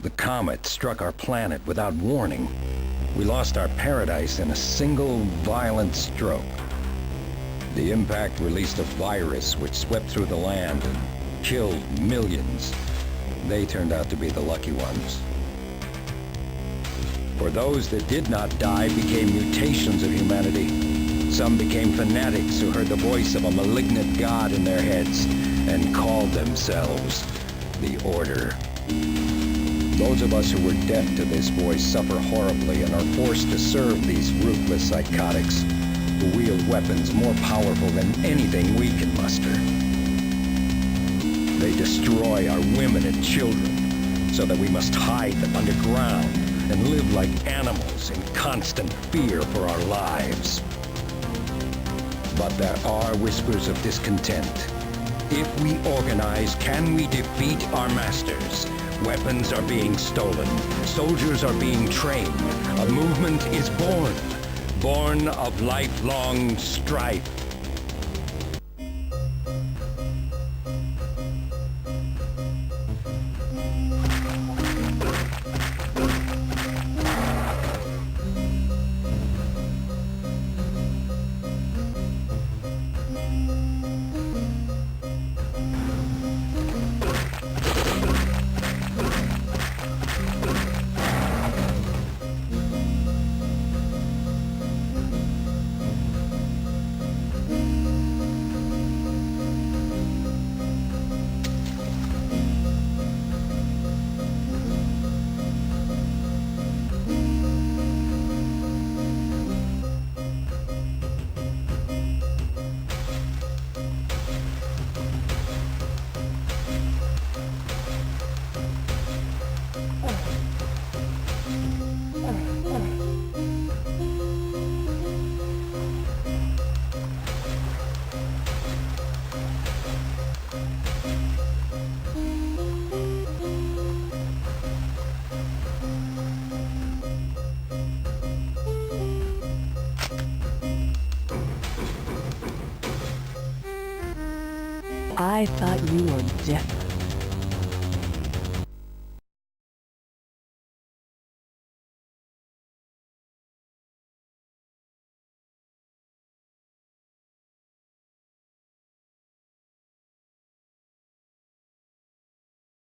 The comet struck our planet without warning. We lost our paradise in a single violent stroke. The impact released a virus which swept through the land and killed millions. They turned out to be the lucky ones. For those that did not die became mutations of humanity. Some became fanatics who heard the voice of a malignant god in their heads and called themselves the Order. Those of us who were deaf to this voice suffer horribly and are forced to serve these ruthless psychotics who wield weapons more powerful than anything we can muster. They destroy our women and children so that we must hide them underground and live like animals in constant fear for our lives. But there are whispers of discontent. If we organize, can we defeat our masters? Weapons are being stolen. Soldiers are being trained. A movement is born. Born of lifelong strife. I thought you were dead.